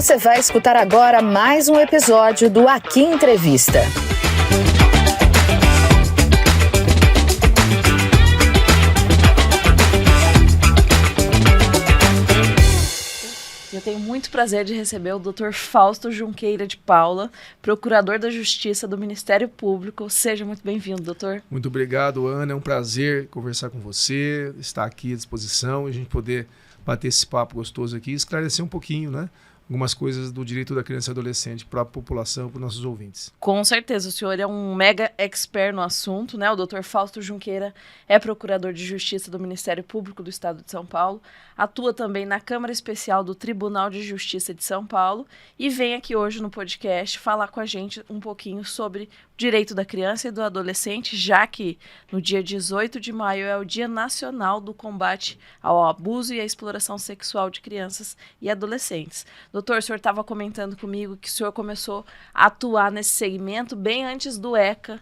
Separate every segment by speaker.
Speaker 1: Você vai escutar agora mais um episódio do Aqui Entrevista.
Speaker 2: Eu tenho muito prazer de receber o Dr. Fausto Junqueira de Paula, procurador da Justiça do Ministério Público. Seja muito bem-vindo, doutor.
Speaker 3: Muito obrigado, Ana. É um prazer conversar com você, estar aqui à disposição e a gente poder bater esse papo gostoso aqui e esclarecer um pouquinho, né? Algumas coisas do direito da criança e adolescente para a população, para os nossos ouvintes.
Speaker 2: Com certeza, o senhor é um mega expert no assunto, né? O Dr. Fausto Junqueira é procurador de Justiça do Ministério Público do Estado de São Paulo, atua também na Câmara Especial do Tribunal de Justiça de São Paulo e vem aqui hoje no podcast falar com a gente um pouquinho sobre o direito da criança e do adolescente, já que no dia 18 de maio é o Dia Nacional do Combate ao Abuso e à Exploração Sexual de Crianças e Adolescentes. Doutor, o senhor estava comentando comigo que o senhor começou a atuar nesse segmento bem antes do ECA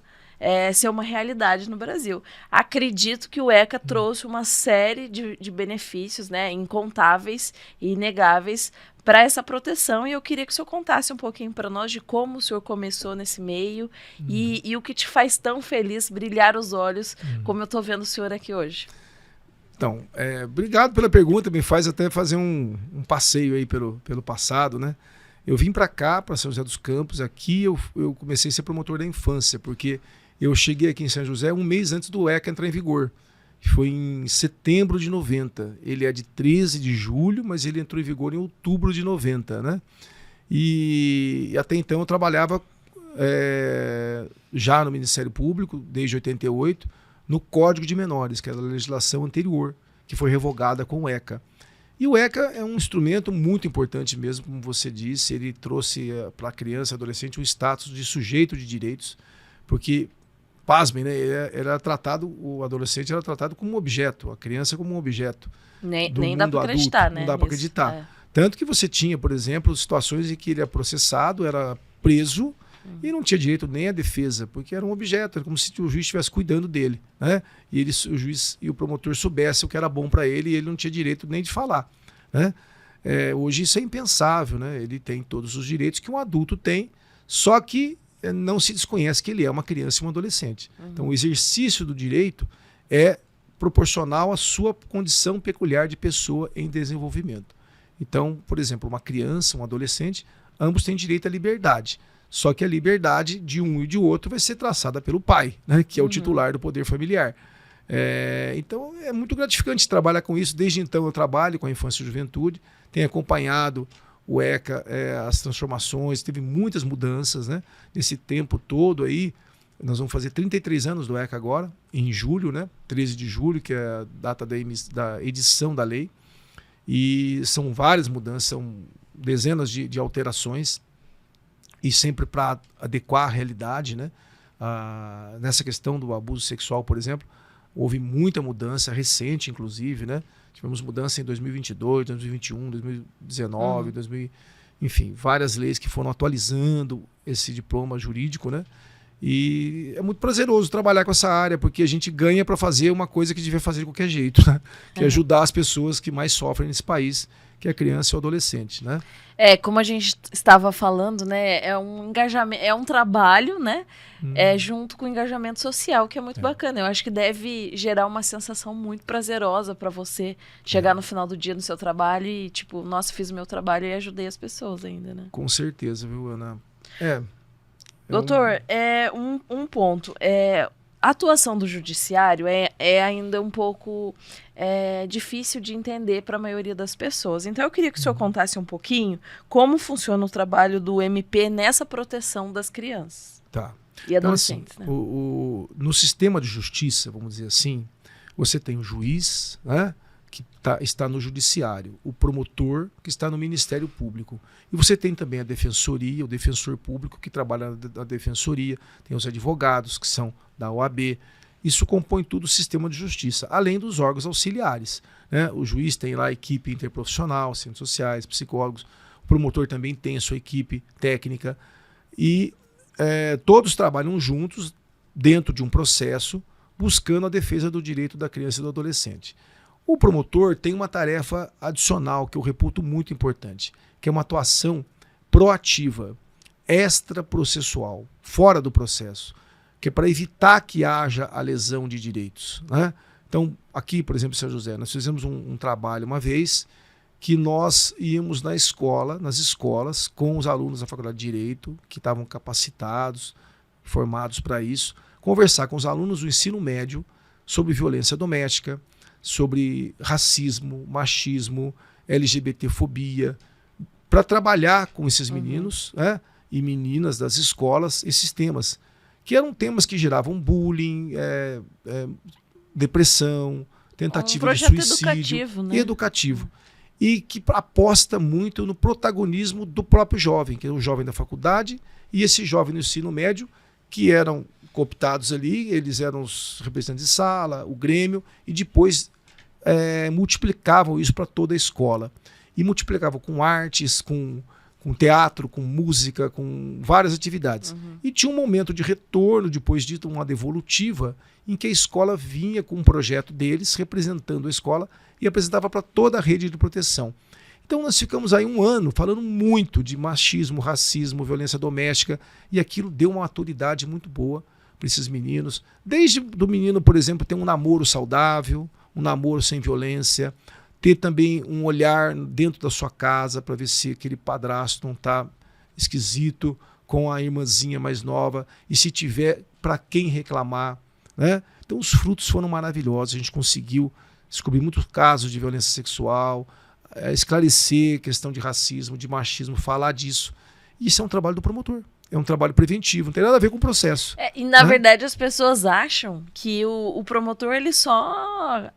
Speaker 2: ser uma realidade no Brasil. Acredito que o ECA trouxe uma série de benefícios, né, incontáveis e inegáveis para essa proteção, e eu queria que o senhor contasse um pouquinho para nós de como o senhor começou nesse meio e o que te faz tão feliz, brilhar os olhos, como eu estou vendo o senhor aqui hoje.
Speaker 3: Então, obrigado pela pergunta, me faz até fazer um passeio aí pelo passado, né? Eu vim para cá, para São José dos Campos, aqui eu comecei a ser promotor da infância, porque eu cheguei aqui em São José um mês antes do ECA entrar em vigor, que foi em setembro de 90. Ele é de 13 de julho, mas ele entrou em vigor em outubro de 90, né? E até então eu trabalhava já no Ministério Público, desde 88, no Código de Menores, que era a legislação anterior, que foi revogada com o ECA. E o ECA é um instrumento muito importante mesmo, como você disse, ele trouxe para a criança e adolescente o status de sujeito de direitos, porque, pasmem, né, o adolescente era tratado como um objeto, a criança como um objeto.
Speaker 2: Nem dá para acreditar, né?
Speaker 3: Não dá para acreditar. Tanto que você tinha, por exemplo, situações em que ele era processado, era preso, e não tinha direito nem à defesa, porque era um objeto, era como se o juiz estivesse cuidando dele, né? E o juiz e o promotor soubessem o que era bom para ele e ele não tinha direito nem de falar, né? Hoje isso é impensável, né? Ele tem todos os direitos que um adulto tem, só que não se desconhece que ele é uma criança e um adolescente. Então o exercício do direito é proporcional à sua condição peculiar de pessoa em desenvolvimento. Então, por exemplo, uma criança, um adolescente, ambos têm direito à liberdade. Só que a liberdade de um e de outro vai ser traçada pelo pai, né, que é o titular do poder familiar. Então é muito gratificante trabalhar com isso. Desde então eu trabalho com a infância e juventude, tenho acompanhado o ECA, as transformações, teve muitas mudanças, né? Nesse tempo todo aí. Nós vamos fazer 33 anos do ECA agora, em julho, né? 13 de julho, que é a data da edição da lei. E são várias mudanças, são dezenas de alterações, e sempre para adequar a realidade, né? Nessa questão do abuso sexual, por exemplo, houve muita mudança, recente inclusive, né? Tivemos mudança em 2022, 2021, 2019, enfim, várias leis que foram atualizando esse diploma jurídico, né? E é muito prazeroso trabalhar com essa área, porque a gente ganha para fazer uma coisa que devia fazer de qualquer jeito, né? Que é ajudar as pessoas que mais sofrem nesse país, que é a criança e o adolescente, né?
Speaker 2: Como a gente estava falando, né, é um engajamento, é um trabalho, né, junto com o engajamento social, que é muito bacana. Eu acho que deve gerar uma sensação muito prazerosa para você chegar no final do dia no seu trabalho e, tipo, nossa, fiz o meu trabalho e ajudei as pessoas ainda, né?
Speaker 3: Com certeza, viu, Ana?
Speaker 2: Doutor, um ponto. A atuação do judiciário é ainda um pouco difícil de entender para a maioria das pessoas. Então eu queria que o senhor contasse um pouquinho como funciona o trabalho do MP nessa proteção das crianças e adolescentes.
Speaker 3: Então, assim, no sistema de justiça, vamos dizer assim, você tem o juiz, né, que está no judiciário, o promotor que está no Ministério Público. E você tem também a defensoria, o defensor público que trabalha na defensoria, tem os advogados que são da OAB. Isso compõe tudo o sistema de justiça, além dos órgãos auxiliares, né? O juiz tem lá a equipe interprofissional, centros sociais, psicólogos, o promotor também tem a sua equipe técnica e todos trabalham juntos dentro de um processo buscando a defesa do direito da criança e do adolescente. O promotor tem uma tarefa adicional que eu reputo muito importante, que é uma atuação proativa, extraprocessual, fora do processo, que é para evitar que haja a lesão de direitos, né? Então, aqui, por exemplo, em São José, nós fizemos um trabalho uma vez que nós íamos nas escolas, com os alunos da Faculdade de Direito, que estavam capacitados, formados para isso, conversar com os alunos do ensino médio sobre violência doméstica, sobre racismo, machismo, LGBTfobia, para trabalhar com esses meninos, né, e meninas das escolas esses temas, que eram temas que geravam bullying, depressão, tentativa de suicídio, educativo, e que aposta muito no protagonismo do próprio jovem, que é o jovem da faculdade e esse jovem no ensino médio, que eram cooptados ali, eles eram os representantes de sala, o Grêmio, e depois multiplicavam isso para toda a escola. E multiplicavam com artes, com teatro, com música, com várias atividades. E tinha um momento de retorno, depois disso, uma devolutiva, em que a escola vinha com um projeto deles, representando a escola, e apresentava para toda a rede de proteção. Então nós ficamos aí um ano falando muito de machismo, racismo, violência doméstica, e aquilo deu uma maturidade muito boa para esses meninos. Desde do menino, por exemplo, ter um namoro saudável, um namoro sem violência, ter também um olhar dentro da sua casa para ver se aquele padrasto não está esquisito com a irmãzinha mais nova, e se tiver para quem reclamar, né? Então os frutos foram maravilhosos, a gente conseguiu descobrir muitos casos de violência sexual, esclarecer questão de racismo, de machismo, falar disso. E isso é um trabalho do promotor. É um trabalho preventivo, não tem nada a ver com o processo.
Speaker 2: E na verdade as pessoas acham que o promotor ele só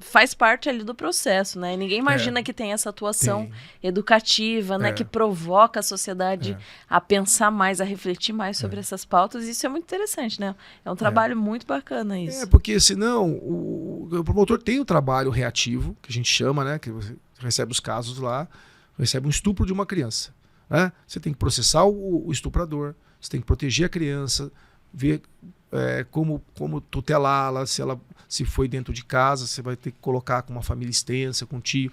Speaker 2: faz parte ali do processo, né? E ninguém imagina que tem essa atuação educativa, né? Que provoca a sociedade a pensar mais, a refletir mais sobre essas pautas. E isso é muito interessante, né? É um trabalho muito bacana isso.
Speaker 3: Porque senão o promotor tem o trabalho reativo, que a gente chama, né? Que você recebe os casos lá, recebe um estupro de uma criança. Você tem que processar o estuprador, você tem que proteger a criança, ver como tutelá-la, se foi dentro de casa, você vai ter que colocar com uma família extensa, com um tio.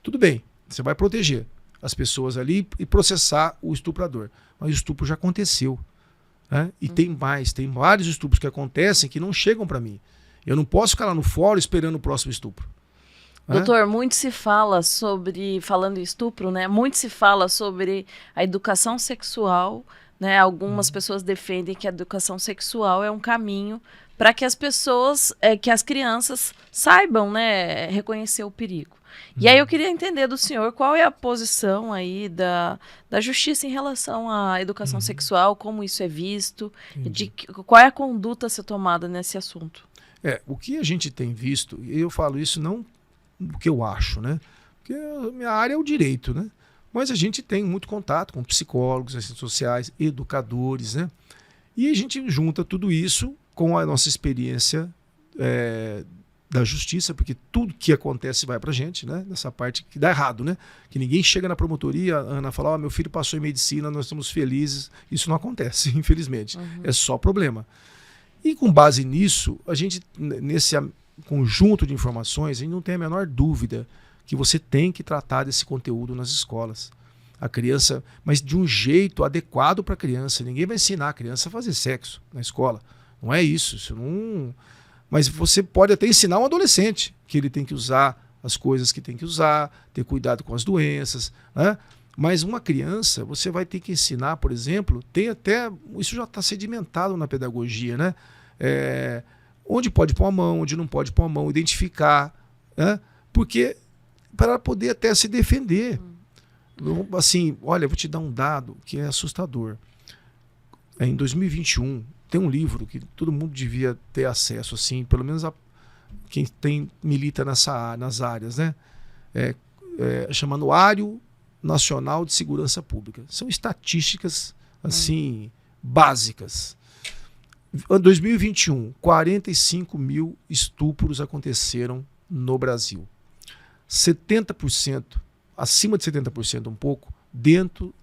Speaker 3: Tudo bem, você vai proteger as pessoas ali e processar o estuprador. Mas o estupro já aconteceu. E tem vários estupros que acontecem que não chegam para mim. Eu não posso ficar lá no fórum esperando o próximo estupro.
Speaker 2: Doutor, muito se fala falando em estupro, né? Muito se fala sobre a educação sexual, né? Algumas pessoas defendem que a educação sexual é um caminho para que as pessoas, que as crianças saibam, né, reconhecer o perigo. E aí eu queria entender do senhor qual é a posição aí da justiça em relação à educação sexual, como isso é visto, qual é a conduta a ser tomada nesse assunto.
Speaker 3: O que a gente tem visto, e eu falo isso não o que eu acho, né? Porque a minha área é o direito, né? Mas a gente tem muito contato com psicólogos, assistentes sociais, educadores, né? E a gente junta tudo isso com a nossa experiência da justiça, porque tudo que acontece vai pra gente, né? Nessa parte que dá errado, né? Que ninguém chega na promotoria, a Ana fala, meu filho passou em medicina, nós estamos felizes. Isso não acontece, infelizmente. É só problema. E com base nisso, a gente, nesse conjunto de informações, a gente não tem a menor dúvida que você tem que tratar desse conteúdo nas escolas. A criança, mas de um jeito adequado para a criança. Ninguém vai ensinar a criança a fazer sexo na escola. Não é isso. Isso não... Mas você pode até ensinar um adolescente que ele tem que usar as coisas que tem que usar, ter cuidado com as doenças, né? Mas uma criança, você vai ter que ensinar, por exemplo, tem até, isso já está sedimentado na pedagogia, né? Onde pode pôr a mão, onde não pode pôr a mão, identificar, né? Porque para poder até se defender. Assim, olha, eu vou te dar um dado que é assustador. Em 2021, tem um livro que todo mundo devia ter acesso, assim, pelo menos quem milita nas áreas, né? Chama Anuário Nacional de Segurança Pública. São estatísticas assim básicas. Em 2021, 45 mil estupros aconteceram no Brasil. 70%, acima de 70% um pouco, dentro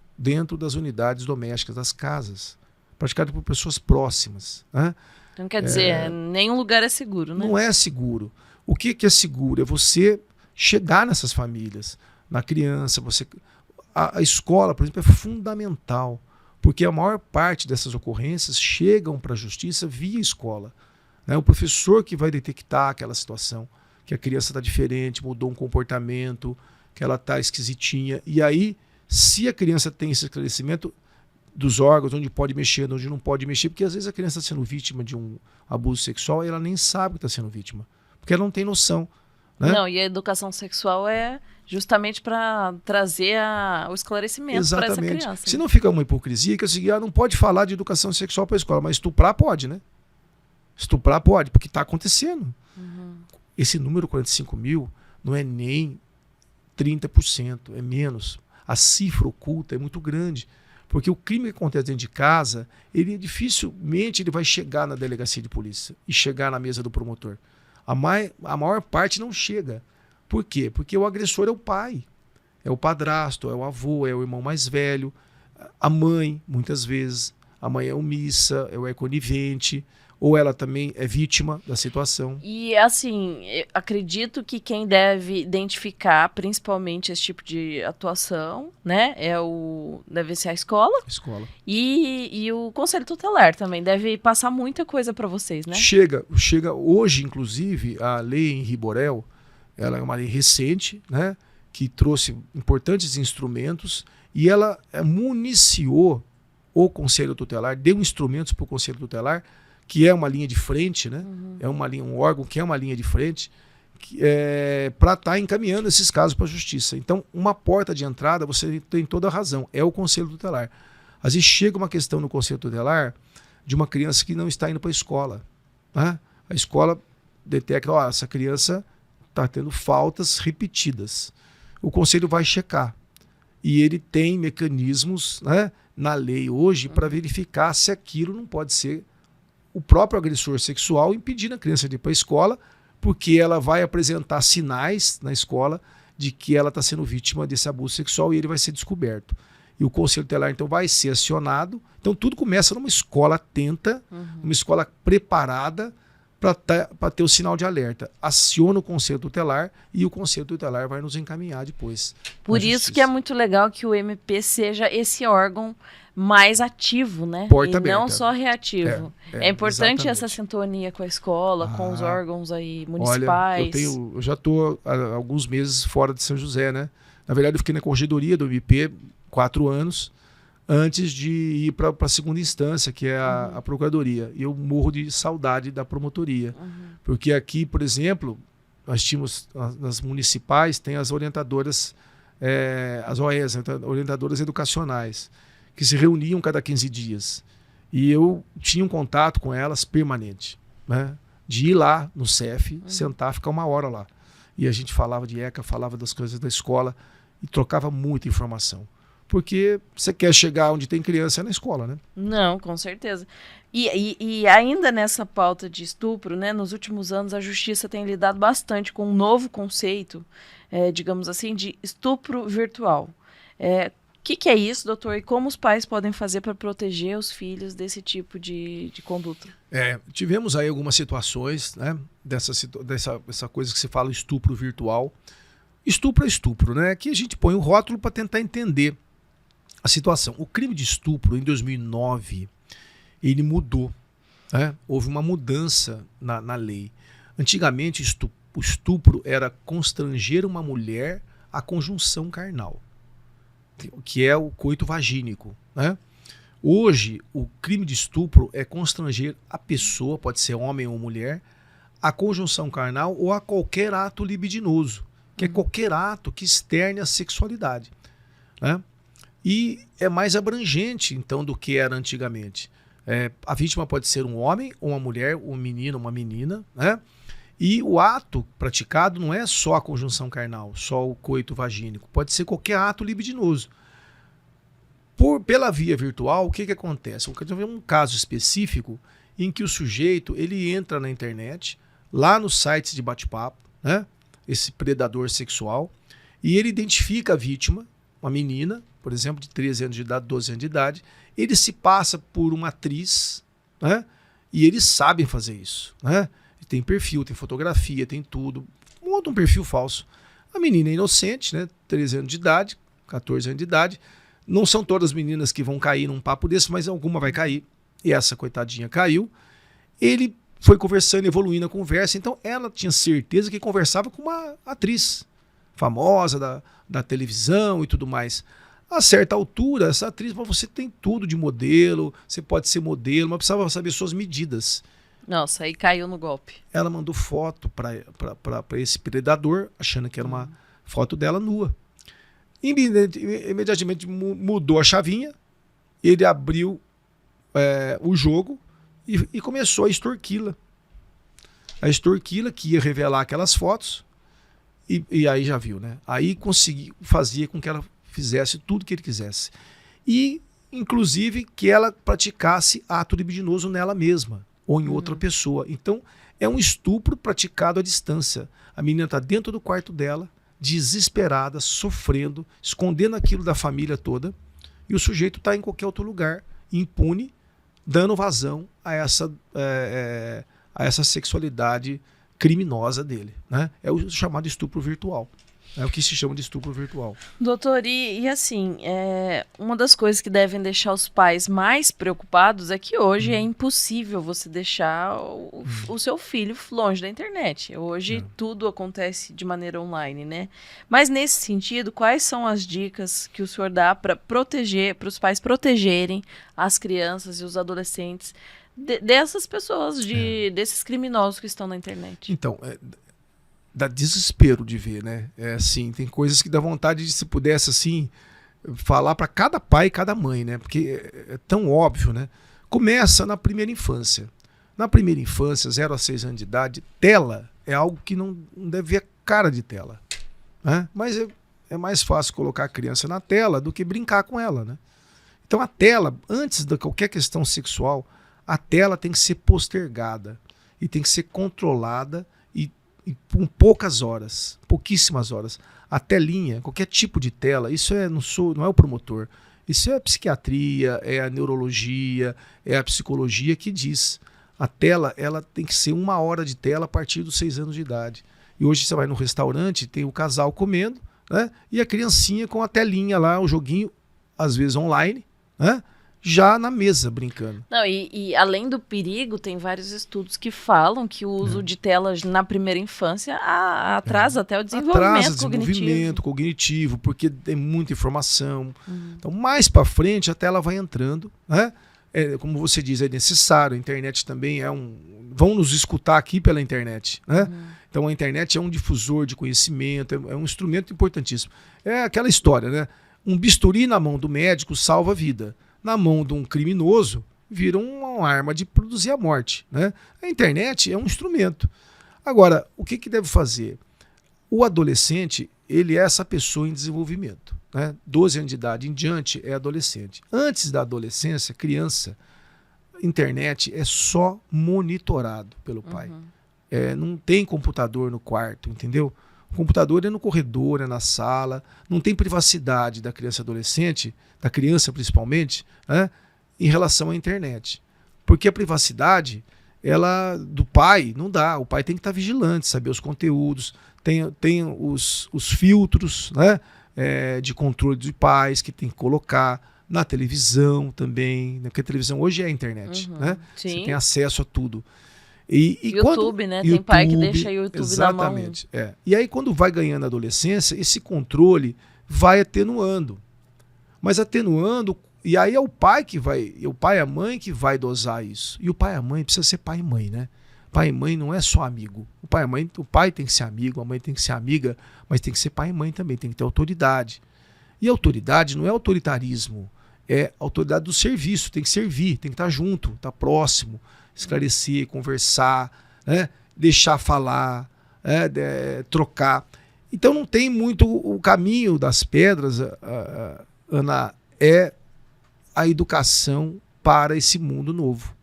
Speaker 3: das unidades domésticas, das casas, praticado por pessoas próximas, né?
Speaker 2: Então quer dizer, nenhum lugar é seguro, né?
Speaker 3: Não é seguro. O que é seguro? É você chegar nessas famílias, na criança, a escola, por exemplo, é fundamental, porque a maior parte dessas ocorrências chegam para a justiça via escola. Né? O professor que vai detectar aquela situação, que a criança está diferente, mudou um comportamento, que ela está esquisitinha. E aí, se a criança tem esse esclarecimento dos órgãos, onde pode mexer, onde não pode mexer, porque às vezes a criança está sendo vítima de um abuso sexual e ela nem sabe que está sendo vítima, porque ela não tem noção. Né?
Speaker 2: Não, e a educação sexual é justamente para trazer o esclarecimento para essa criança.
Speaker 3: Se não fica uma hipocrisia, que é o seguinte, não pode falar de educação sexual para a escola, mas estuprar pode, né? Estuprar pode, porque está acontecendo. Esse número 45 mil não é nem 30%, é menos. A cifra oculta é muito grande, porque o crime que acontece dentro de casa, ele dificilmente ele vai chegar na delegacia de polícia e chegar na mesa do promotor. A maior parte não chega. Por quê? Porque o agressor é o pai, é o padrasto, é o avô, é o irmão mais velho, a mãe, muitas vezes. A mãe é omissa, é conivente, ou ela também é vítima da situação.
Speaker 2: E assim, eu acredito que quem deve identificar principalmente esse tipo de atuação, né, deve ser a escola. E o Conselho Tutelar também deve passar muita coisa para vocês, né?
Speaker 3: Chega hoje, inclusive, a lei Henri Borel, ela é uma lei recente, né, que trouxe importantes instrumentos e ela municiou o Conselho Tutelar, deu instrumentos para o Conselho Tutelar, que é uma linha de frente, né? É um órgão que é uma linha de frente para estar encaminhando esses casos para a justiça. Então, uma porta de entrada, você tem toda a razão, é o Conselho Tutelar. Às vezes chega uma questão no Conselho Tutelar de uma criança que não está indo para a escola. Né? A escola detecta, essa criança está tendo faltas repetidas. O Conselho vai checar. E ele tem mecanismos, né, na lei hoje para verificar se aquilo não pode ser o próprio agressor sexual impedindo a criança de ir para a escola, porque ela vai apresentar sinais na escola de que ela está sendo vítima desse abuso sexual e ele vai ser descoberto. E o Conselho Tutelar, então, vai ser acionado. Então, tudo começa numa escola atenta, numa escola preparada para ter o sinal de alerta. Aciona o Conselho Tutelar e o Conselho Tutelar vai nos encaminhar depois.
Speaker 2: Por isso que é muito legal que o MP seja esse órgão mais ativo, né?
Speaker 3: Porta
Speaker 2: e
Speaker 3: aberta.
Speaker 2: Não só reativo. É importante
Speaker 3: exatamente.
Speaker 2: essa sintonia com a escola, com os órgãos aí municipais.
Speaker 3: Olha, eu já estou há alguns meses fora de São José, né? Na verdade, eu fiquei na corregedoria do MP 4 anos antes de ir para a segunda instância, que é a procuradoria. E eu morro de saudade da promotoria. Porque aqui, por exemplo, nós tínhamos, nas municipais, tem as orientadoras, as OEs, orientadoras educacionais, que se reuniam cada 15 dias. E eu tinha um contato com elas permanente, né? De ir lá no CEF, sentar, ficar 1 hora lá. E a gente falava de ECA, falava das coisas da escola e trocava muita informação. Porque você quer chegar onde tem criança é na escola, né?
Speaker 2: Não, com certeza. E ainda nessa pauta de estupro, né, nos últimos anos a justiça tem lidado bastante com um novo conceito, digamos assim, de estupro virtual. O que é isso, doutor? E como os pais podem fazer para proteger os filhos desse tipo de conduta?
Speaker 3: Tivemos aí algumas situações, né, dessa coisa que se fala estupro virtual. Estupro é estupro, né? Aqui a gente põe o rótulo para tentar entender a situação. O crime de estupro, em 2009, ele mudou. Né? Houve uma mudança na lei. Antigamente, o estupro era constranger uma mulher à conjunção carnal, que é o coito vagínico. Né? Hoje, o crime de estupro é constranger a pessoa, pode ser homem ou mulher, à conjunção carnal ou a qualquer ato libidinoso, que é qualquer ato que externe a sexualidade. Né? E é mais abrangente, então, do que era antigamente. A vítima pode ser um homem, ou uma mulher, um menino, uma menina, né? E o ato praticado não é só a conjunção carnal, só o coito vagínico, pode ser qualquer ato libidinoso. Pela via virtual, o que acontece? Um caso específico em que o sujeito ele entra na internet, lá nos sites de bate-papo, né? Esse predador sexual, e ele identifica a vítima, uma menina, por exemplo, de 13 anos de idade, 12 anos de idade, ele se passa por uma atriz, né? E eles sabem fazer isso. Né? Tem perfil, tem fotografia, tem tudo. Monta um perfil falso. A menina é inocente, né? 13 anos de idade, 14 anos de idade. Não são todas as meninas que vão cair num papo desse, mas alguma vai cair. E essa coitadinha caiu. Ele foi conversando, evoluindo a conversa. Então ela tinha certeza que conversava com uma atriz famosa da televisão e tudo mais. A certa altura, essa atriz, você tem tudo de modelo, você pode ser modelo, mas precisava saber suas medidas.
Speaker 2: Nossa, aí caiu no golpe.
Speaker 3: Ela mandou foto para esse predador, achando que era uma foto dela nua. Imediatamente mudou a chavinha, ele abriu o jogo e começou a extorquí-la. A extorquí-la, que ia revelar aquelas fotos, e aí já viu, né? Aí conseguiu, fazia com que ela fizesse tudo que ele quisesse. E, inclusive, que ela praticasse ato libidinoso nela mesma ou em outra pessoa. Então, é um estupro praticado à distância. A menina está dentro do quarto dela, desesperada, sofrendo, escondendo aquilo da família toda, e o sujeito está em qualquer outro lugar, impune, dando vazão a essa sexualidade criminosa dele, né? É o chamado estupro virtual. É o que se chama de estupro virtual.
Speaker 2: Doutor, e assim, uma das coisas que devem deixar os pais mais preocupados é que hoje é impossível você deixar o seu filho longe da internet. Hoje tudo acontece de maneira online, né? Mas nesse sentido, quais são as dicas que o senhor dá para os pais protegerem as crianças e os adolescentes dessas pessoas, desses criminosos que estão na internet?
Speaker 3: Então, dá desespero de ver, né? Assim, tem coisas que dá vontade de, se pudesse assim, falar para cada pai e cada mãe, né? Porque é tão óbvio, né? Começa na primeira infância. Na primeira infância, 0 a 6 anos de idade, tela é algo que não deve ver cara de tela, né? Mas é mais fácil colocar a criança na tela do que brincar com ela, né? Então a tela, antes de qualquer questão sexual, a tela tem que ser postergada e tem que ser controlada e por poucas horas, pouquíssimas horas. A telinha, qualquer tipo de tela, isso não é o promotor, isso é a psiquiatria, é a neurologia, é a psicologia que diz. A tela, ela tem que ser 1 hora de tela a partir dos 6 anos de idade. E hoje você vai no restaurante, tem o casal comendo, né? E a criancinha com a telinha lá, o joguinho, às vezes online, né? Já na mesa, brincando.
Speaker 2: Não, e além do perigo, tem vários estudos que falam que o uso de telas na primeira infância atrasa até o desenvolvimento
Speaker 3: cognitivo, porque tem muita informação. Então, mais para frente, a tela vai entrando, né? Como você diz, é necessário. A internet também vão nos escutar aqui pela internet, né? Então, a internet é um difusor de conhecimento, é um instrumento importantíssimo. É aquela história, né? Um bisturi na mão do médico salva a vida. Na mão de um criminoso, vira uma arma de produzir a morte, né? A internet é um instrumento. Agora, o que deve fazer? O adolescente, ele é essa pessoa em desenvolvimento, né? 12 anos de idade em diante é adolescente. Antes da adolescência, criança, internet é só monitorado pelo pai. Não tem computador no quarto, entendeu? O computador é no corredor, é na sala, não tem privacidade da criança e adolescente, da criança principalmente, né, em relação à internet. Porque a privacidade, do pai, não dá. O pai tem que estar vigilante, saber os conteúdos, tem os filtros, né, de controle de pais que tem que colocar na televisão também, né, porque a televisão hoje é a internet, né? Sim. Você tem acesso a tudo. E
Speaker 2: YouTube, né? Tem pai que deixa o YouTube
Speaker 3: exatamente, na mão. E aí, quando vai ganhando a adolescência, esse controle vai atenuando. Mas atenuando, e aí é o pai e a mãe que vai dosar isso. E o pai e a mãe precisa ser pai e mãe, né? Pai e mãe não é só amigo. O pai tem que ser amigo, a mãe tem que ser amiga, mas tem que ser pai e mãe também, tem que ter autoridade. E autoridade não é autoritarismo, é autoridade do serviço, tem que servir, tem que estar junto, estar próximo, esclarecer, conversar, né? Deixar falar, trocar. Então não tem muito o caminho das pedras, Ana, é a educação para esse mundo novo.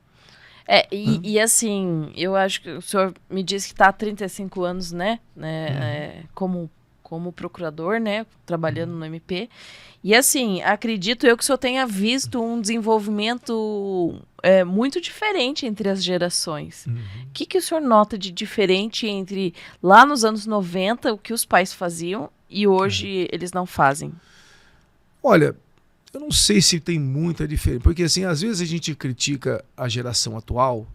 Speaker 2: E assim, eu acho que o senhor me disse que está há 35 anos, né? Como procurador, né? Trabalhando no MP. E assim, acredito eu que o senhor tenha visto um desenvolvimento muito diferente entre as gerações. O que o senhor nota de diferente entre lá nos anos 90, o que os pais faziam, e hoje eles não fazem?
Speaker 3: Olha, eu não sei se tem muita diferença, porque assim, às vezes a gente critica a geração atual,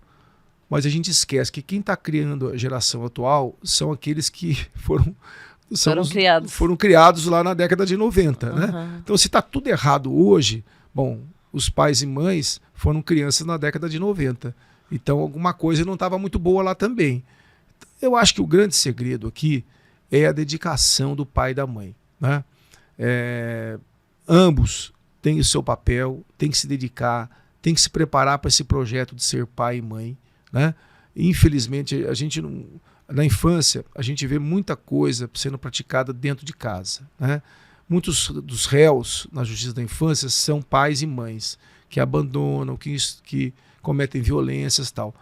Speaker 3: mas a gente esquece que quem está criando a geração atual são aqueles que foram criados lá na década de 90, né? Então, se está tudo errado hoje, bom, os pais e mães foram crianças na década de 90. Então, alguma coisa não estava muito boa lá também. Eu acho que o grande segredo aqui é a dedicação do pai e da mãe, né? Ambos têm o seu papel, têm que se dedicar, têm que se preparar para esse projeto de ser pai e mãe, né? Infelizmente, a gente não, na infância, a gente vê muita coisa sendo praticada dentro de casa, né? Muitos dos réus na justiça da infância são pais e mães que abandonam, que cometem violências e tal.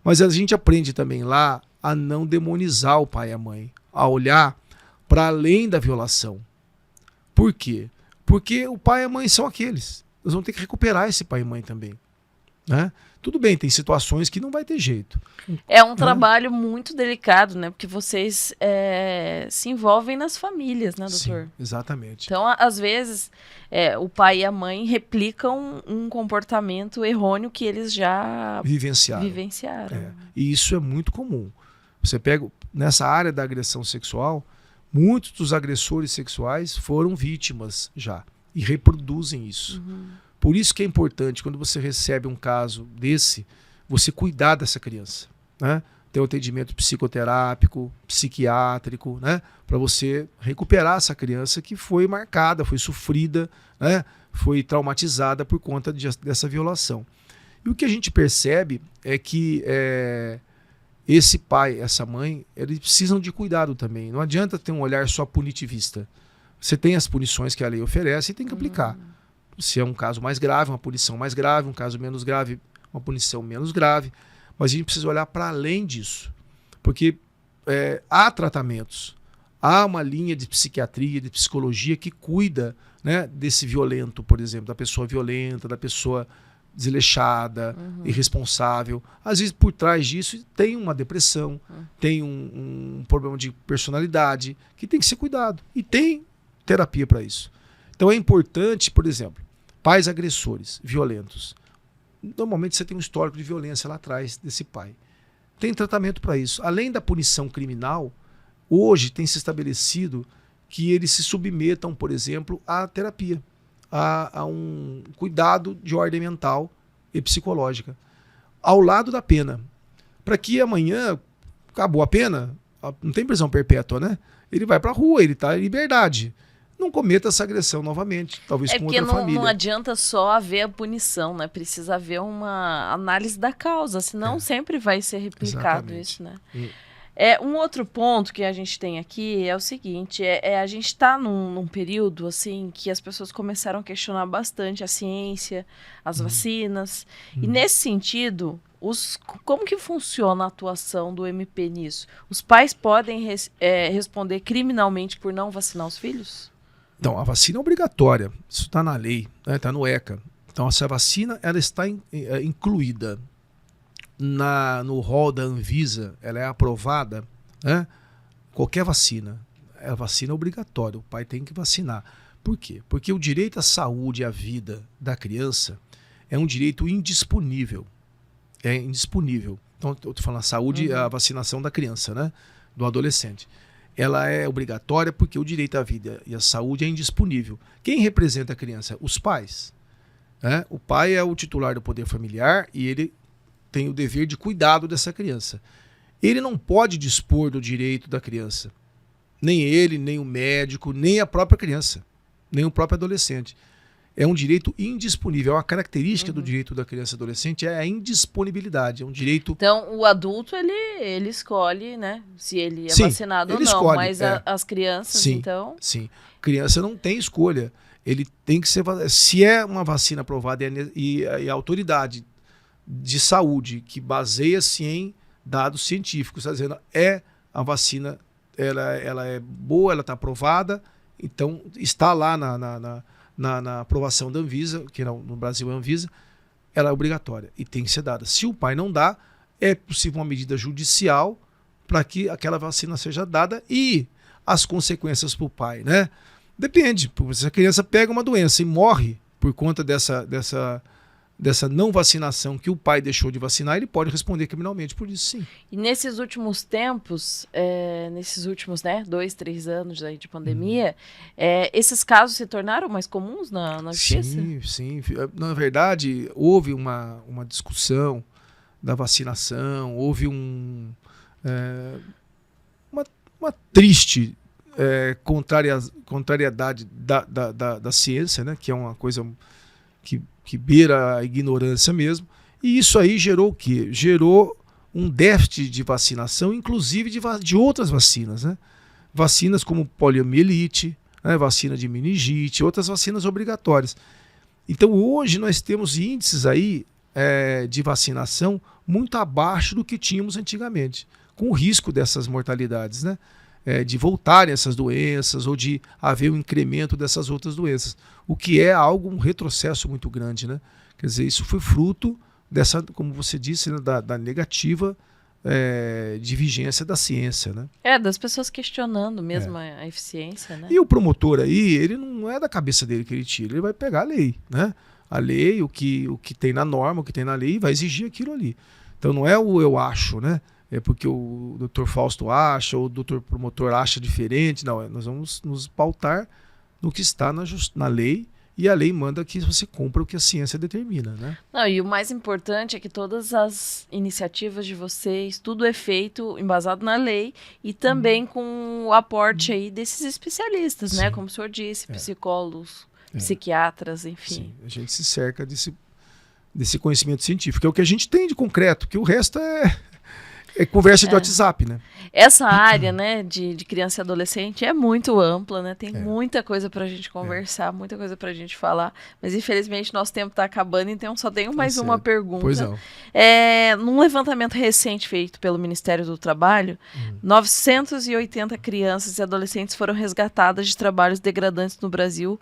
Speaker 3: Mas a gente aprende também lá a não demonizar o pai e a mãe, a olhar para além da violação. Por quê? Porque o pai e a mãe são aqueles. Nós vamos ter que recuperar esse pai e mãe também, né? Tudo bem, tem situações que não vai ter jeito.
Speaker 2: É um trabalho muito delicado, né? Porque vocês se envolvem nas famílias, né, doutor?
Speaker 3: Sim, exatamente.
Speaker 2: Então, às vezes, o pai e a mãe replicam um comportamento errôneo que eles já vivenciaram.
Speaker 3: E isso é muito comum. Você pega, nessa área da agressão sexual, muitos dos agressores sexuais foram vítimas já e reproduzem isso. Por isso que é importante, quando você recebe um caso desse, você cuidar dessa criança, né? Ter um atendimento psicoterápico, psiquiátrico, né? Para você recuperar essa criança que foi marcada, foi sofrida, né? Foi traumatizada por conta dessa violação. E o que a gente percebe é que esse pai, essa mãe, eles precisam de cuidado também. Não adianta ter um olhar só punitivista. Você tem as punições que a lei oferece e tem que aplicar. Se é um caso mais grave, uma punição mais grave, um caso menos grave, uma punição menos grave. Mas a gente precisa olhar para além disso. Porque há tratamentos, há uma linha de psiquiatria, de psicologia que cuida, né, desse violento, por exemplo, da pessoa violenta, da pessoa desleixada, irresponsável. Às vezes, por trás disso, tem uma depressão, tem um problema de personalidade que tem que ser cuidado. E tem terapia para isso. Então é importante, por exemplo, pais agressores, violentos. Normalmente você tem um histórico de violência lá atrás desse pai. Tem tratamento para isso. Além da punição criminal, hoje tem se estabelecido que eles se submetam, por exemplo, à terapia, a um cuidado de ordem mental e psicológica, ao lado da pena. Para que amanhã, acabou a pena, não tem prisão perpétua, né? Ele vai para a rua, ele está em liberdade. Não cometa essa agressão novamente, talvez com outra família.
Speaker 2: Não adianta só haver a punição, né? Precisa haver uma análise da causa, senão sempre vai ser replicado. Exatamente. Isso, né? Um outro ponto que a gente tem aqui é o seguinte, a gente está num período assim que as pessoas começaram a questionar bastante a ciência, as vacinas, e nesse sentido, como que funciona a atuação do MP nisso? Os pais podem responder criminalmente por não vacinar os filhos?
Speaker 3: Então, a vacina é obrigatória, isso está na lei, está no ECA. Então, essa vacina ela está incluída no rol da Anvisa, ela é aprovada, né? Qualquer vacina, a vacina é obrigatória, o pai tem que vacinar. Por quê? Porque o direito à saúde e à vida da criança é um direito indisponível. É indisponível. Então, eu estou falando a saúde e a vacinação da criança, né? Do adolescente. Ela é obrigatória porque o direito à vida e à saúde é indisponível. Quem representa a criança? Os pais. Né? O pai é o titular do poder familiar e ele tem o dever de cuidado dessa criança. Ele não pode dispor do direito da criança. Nem ele, nem o médico, nem a própria criança, nem o próprio adolescente. É um direito indisponível. É uma característica do direito da criança e adolescente, é a indisponibilidade. É um direito...
Speaker 2: Então, o adulto, ele escolhe, né? Se ele é vacinado ou não. Escolhe, mas as crianças,
Speaker 3: sim,
Speaker 2: então...
Speaker 3: Sim, criança não tem escolha. Ele tem que ser... Se é uma vacina aprovada e a autoridade de saúde que baseia-se em dados científicos, está dizendo a vacina, ela é boa, ela está aprovada, então está lá na aprovação da Anvisa, que no Brasil é a Anvisa, ela é obrigatória e tem que ser dada. Se o pai não dá, é possível uma medida judicial para que aquela vacina seja dada e as consequências para o pai, né? Depende. Se a criança pega uma doença e morre por conta dessa não vacinação que o pai deixou de vacinar, ele pode responder criminalmente por isso, sim.
Speaker 2: E nesses últimos tempos, nesses últimos 2, 3 anos aí de pandemia, esses casos se tornaram mais comuns na justiça?
Speaker 3: Sim. Na verdade, houve uma discussão da vacinação, houve uma triste contrariedade da ciência, né, que é uma coisa que beira a ignorância mesmo, e isso aí gerou o quê? Gerou um déficit de vacinação, inclusive de outras vacinas, né? Vacinas como poliomielite, né? Vacina de meningite, outras vacinas obrigatórias. Então hoje nós temos índices aí de vacinação muito abaixo do que tínhamos antigamente, com o risco dessas mortalidades, né? De voltarem essas doenças ou de haver um incremento dessas outras doenças, o que é um retrocesso muito grande, né? Quer dizer, isso foi fruto dessa, como você disse, né, da negativa de vigência da ciência, né?
Speaker 2: Das pessoas questionando mesmo a eficiência, né?
Speaker 3: E o promotor aí, ele não é da cabeça dele que ele tira, ele vai pegar a lei, né? A lei, o que tem na norma, o que tem na lei, vai exigir aquilo ali. Então não é o eu acho, né? É porque o doutor Fausto acha, ou o doutor promotor acha diferente. Não, nós vamos nos pautar no que está na lei, e a lei manda que você cumpra o que a ciência determina, né?
Speaker 2: Não, e o mais importante é que todas as iniciativas de vocês, tudo é feito embasado na lei e também com o aporte aí desses especialistas, né? Como o senhor disse, psicólogos, psiquiatras, enfim.
Speaker 3: Sim, a gente se cerca desse conhecimento científico, é o que a gente tem de concreto, que o resto é conversa de WhatsApp, né?
Speaker 2: Essa área, né, de criança e adolescente é muito ampla, né? Tem muita coisa pra gente conversar, muita coisa pra gente falar, mas infelizmente nosso tempo tá acabando, então só tenho mais uma pergunta.
Speaker 3: Pois não.
Speaker 2: Num levantamento recente feito pelo Ministério do Trabalho, 980 crianças e adolescentes foram resgatadas de trabalhos degradantes no Brasil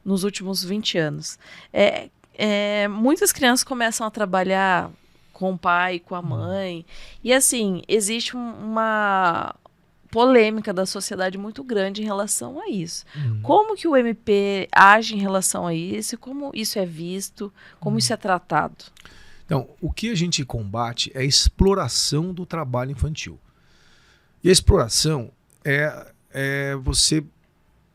Speaker 2: nos últimos 20 anos. Muitas crianças começam a trabalhar com o pai, com a mãe. E assim, existe uma polêmica da sociedade muito grande em relação a isso. Como que o MP age em relação a isso? Como isso é visto? Como isso é tratado?
Speaker 3: Então, o que a gente combate é a exploração do trabalho infantil. E a exploração é você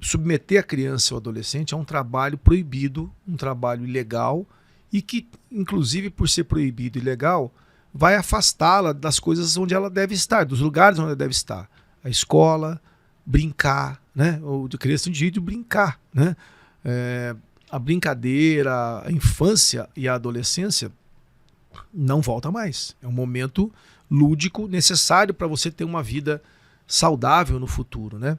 Speaker 3: submeter a criança ou adolescente a um trabalho proibido, um trabalho ilegal, e que, inclusive, por ser proibido e ilegal, vai afastá-la das coisas onde ela deve estar, dos lugares onde ela deve estar. A escola, brincar, né? Ou de criança tem direito de brincar, né? A brincadeira, a infância e a adolescência não volta mais. É um momento lúdico necessário para você ter uma vida saudável no futuro, né?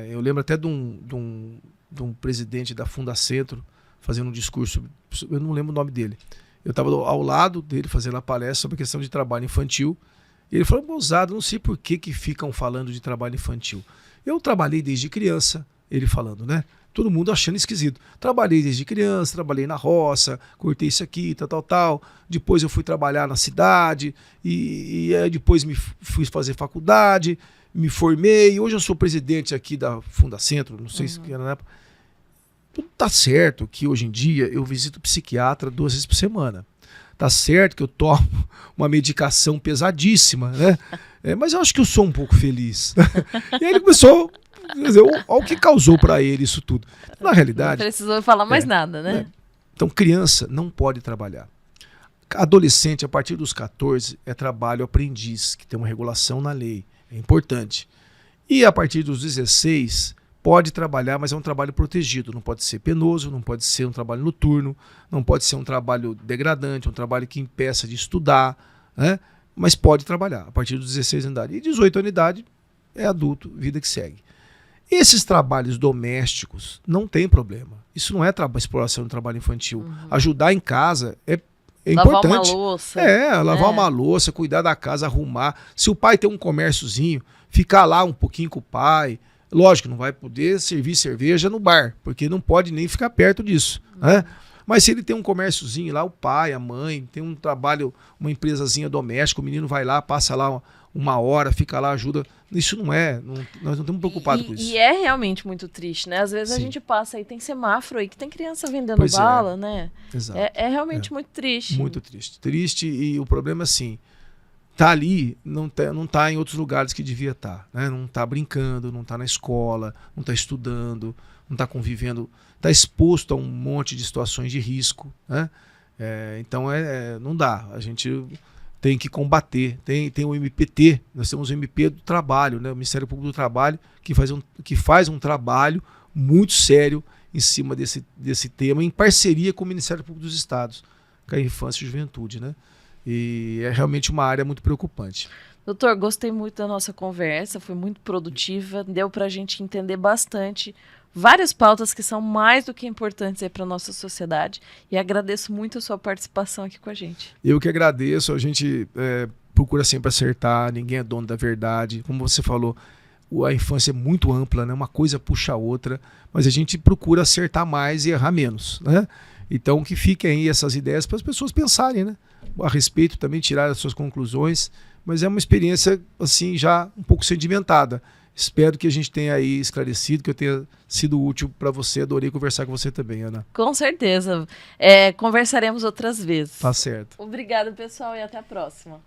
Speaker 3: Eu lembro até de um presidente da Fundacentro fazendo um discurso, eu não lembro o nome dele. Eu estava ao lado dele fazendo a palestra sobre a questão de trabalho infantil. E ele falou, moçada, não sei por que ficam falando de trabalho infantil. Eu trabalhei desde criança, ele falando, né? Todo mundo achando esquisito. Trabalhei desde criança, trabalhei na roça, cortei isso aqui, tal. Depois eu fui trabalhar na cidade, e depois fui fazer faculdade, me formei. Hoje eu sou presidente aqui da Fundacentro, não sei se era na época. Tudo tá certo que hoje em dia eu visito psiquiatra 2 vezes por semana. Tá certo que eu tomo uma medicação pesadíssima, né? Mas eu acho que eu sou um pouco feliz. E aí ele começou, quer dizer, olha o que causou para ele isso tudo. Na realidade...
Speaker 2: Não precisou falar mais nada, né?
Speaker 3: Então, criança não pode trabalhar. Adolescente, a partir dos 14, é trabalho aprendiz, que tem uma regulação na lei. É importante. E a partir dos 16... pode trabalhar, mas é um trabalho protegido, não pode ser penoso, não pode ser um trabalho noturno, não pode ser um trabalho degradante, um trabalho que impeça de estudar, né? Mas pode trabalhar a partir dos 16 anos de idade. E 18 anos de idade é adulto, vida que segue. Esses trabalhos domésticos não tem problema. Isso não é exploração do trabalho infantil. Ajudar em casa é importante.
Speaker 2: Lavar uma louça.
Speaker 3: Lavar uma louça, cuidar da casa, arrumar. Se o pai tem um comérciozinho, ficar lá um pouquinho com o pai. Lógico, não vai poder servir cerveja no bar, porque não pode nem ficar perto disso, né? Mas se ele tem um comérciozinho lá, o pai, a mãe, tem um trabalho, uma empresazinha doméstica, o menino vai lá, passa lá uma hora, fica lá, ajuda. Isso nós não estamos preocupados com isso.
Speaker 2: E é realmente muito triste, né? Às vezes a
Speaker 3: Sim.
Speaker 2: gente passa aí, tem semáforo aí que tem criança vendendo
Speaker 3: Pois é.
Speaker 2: bala, né?
Speaker 3: Exato.
Speaker 2: É realmente muito triste.
Speaker 3: Muito triste. Triste, e o problema é assim, tá ali, não tá em outros lugares que devia estar, né? Não tá brincando, não tá na escola, não tá estudando, não tá convivendo, tá exposto a um monte de situações de risco, né? Então não dá, a gente tem que combater. Tem o MPT, nós temos o MP do Trabalho, né? O Ministério Público do Trabalho, que faz um trabalho muito sério em cima desse tema, em parceria com o Ministério Público dos Estados, com a Infância e Juventude, né? E é realmente uma área muito preocupante.
Speaker 2: Doutor, gostei muito da nossa conversa, foi muito produtiva, deu para a gente entender bastante várias pautas que são mais do que importantes para a nossa sociedade, e agradeço muito a sua participação aqui com a gente.
Speaker 3: Eu que agradeço, a gente procura sempre acertar, ninguém é dono da verdade, como você falou, a infância é muito ampla, né? Uma coisa puxa a outra, mas a gente procura acertar mais e errar menos, né? Então que fiquem aí essas ideias para as pessoas pensarem, né? A respeito, também tirar as suas conclusões, mas é uma experiência assim já um pouco sedimentada. Espero que a gente tenha aí esclarecido, que eu tenha sido útil para você. Adorei conversar com você também, Ana.
Speaker 2: Com certeza. Conversaremos outras vezes.
Speaker 3: Tá certo.
Speaker 2: Obrigada, pessoal, e até a próxima.